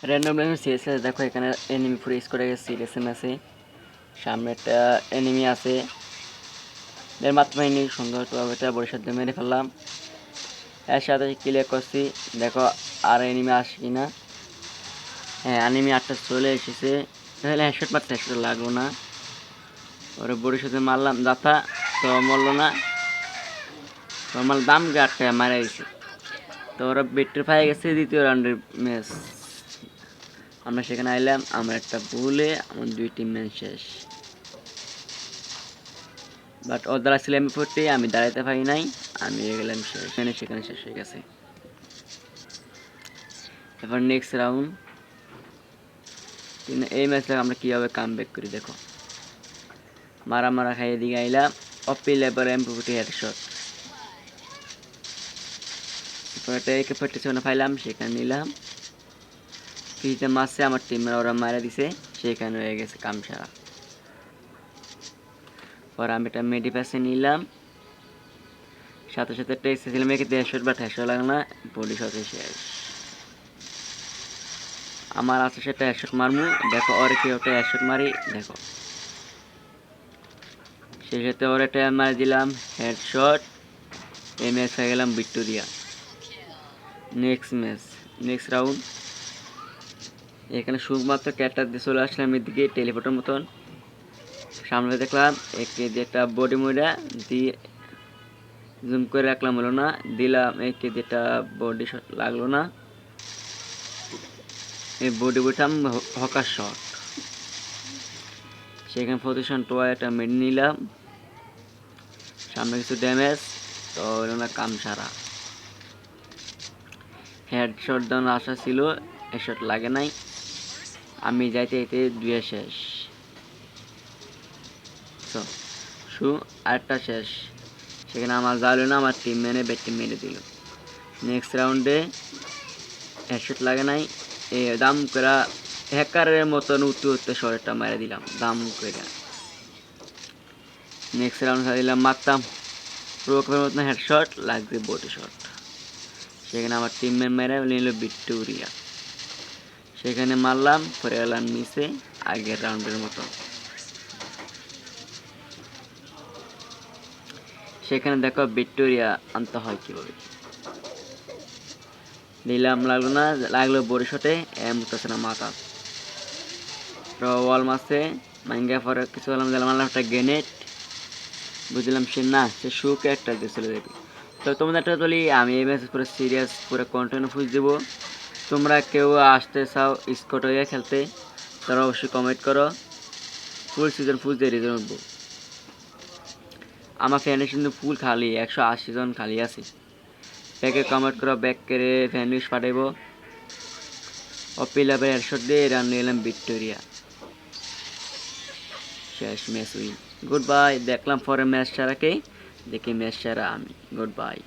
random language CSS দেখো এখানে enemy fridge করে গেছে সিরিয়াসএম আছে সামনে একটা এনিমি আছে এর মাত্র এনিমি সুন্দরভাবে এটা বড়ির সাথে মেরে ফেললাম এর সাথে ক্লিয়ার করছি দেখো আর এনিমি আসে কিনা হ্যাঁ এনিমি আটটা চলে এসেছে তাহলে হেডশট মারতে হেডশট লাগলো না ওরে বড়ির সাথে মারলাম দাতা তো মরলো না নর্মাল দাম আটকায় মারা গেছে তো ওরা বেট্রি পাই গেছে দ্বিতীয় রাউন্ডের ম্যাচ আমরা সেখানে আইলাম আমরা একটা ভুলে আমার 2 টিম ম্যাচ শেষ বাট ও দ্বারা ছিল M40 আমি দাঁড়াইতে পারি নাই আমি গেলাম শেষ সেখানে শেষ হয়ে গেছে এবার নেক্সট রাউন্ড এই ম্যাচে আমরা কীভাবে কাম ব্যাক করি দেখো মারা খাইয়ে দিকে আইলাম অপিল এবার M40 হেডশট এরপর একটা AK-47 পাইলাম সেখানে নিলাম ফ্রিতে মারছে আমার টিমের ওরা মারা দিছে সেখানে হয়ে গেছে কাম সারা পর আমি একটা মেডিপ্যাসে নিলাম সাথে সাথে একটা এসেছিলাম একে 150 বা 150 লাগে না বডি শটে শেষ আমার আছে সেটা হেডশট মারমু দেখো ওর কি ওটা হেডশট মারি দেখো সেই সাথে ওর একটা মারি দিলাম হেডশট এই ম্যাচ হয়ে গেলাম ভিক্টোরিয়া নেক্সট রাউন্ড এখানে শুধুমাত্র ক্যারেক্টার দিয়ে চলে আসলাম এদিকে টেলিপোর্টের মতন সামনে দেখলাম একে দিয়ে একটা বডি মুড়া দিয়ে জুম করে রাখলাম হলো না দিলাম একে যেটা বডি শট লাগলো না এই বডি বুটাম হকার শট সেখানে পজিশন টোয়া একটা মেনে নিলাম সামনে কিছু ড্যামেজ তো হলো না কাম সারা হেডশট দেওয়ার আশা ছিল হেডশট লাগে নাই আমি যাইতে যাইতে 2 শেষ আরেকটা শেষ সেখানে আমার যাইল না আমার টিম মেনে ব্যাটটি মেরে দিল নেক্সট রাউন্ডে হেডশট লাগে নাই এই দাম করে হ্যাকারের মতন উঠতে শটটা মেরে দিলাম দাম করে নেক্সট রাউন্ড দিলাম মারতাম প্রোকের মতন হেডশট লাগছে বডি শট সেখানে আমার টিমমেট মেরে নিল ভিক্টোরিয়া সেখানে মারলাম পরে এলাম মিসে আগের রাউন্ডের মতো সেখানে দেখো ভিক্টোরিয়া আনতে হয় কীভাবে দিলাম লাগলো না লাগলো বড়ি শটে এম উঠতেছে না মাথা ওয়াল মারছে মাইঙ্গা পরে কিছু বললাম দিলাম একটা গ্রেনেড বুঝলাম সে না সে শুকে একটা দিয়ে চলে যাবে তো তোমাদের একটা বলি আমি এই ম্যাচ পুরো সিরিয়াস পুরো কন্টিনিউ ফুজ দেবো তোমরা কেউ আসতে চাও স্কট হয়ে খেলতে তারা অবশ্যই কমেন্ট করো ফুল সিজন ফুল দিয়ে রিজন উঠবো আমার ফ্যানের কিন্তু ফুল খালি 180 জন খালি আছে ব্যাকে কমেন্ট করো ব্যাক করে ফ্যান লিস্ট পাঠাইব অপিল আবার হেডশট দিয়ে রান নিলাম ভিক্টোরিয়া শেষ ম্যাচ উইন গুড বাই দেখলাম পরে ম্যাচ সারাকে দেখি ম্যাচ সারা আমি গুড বাই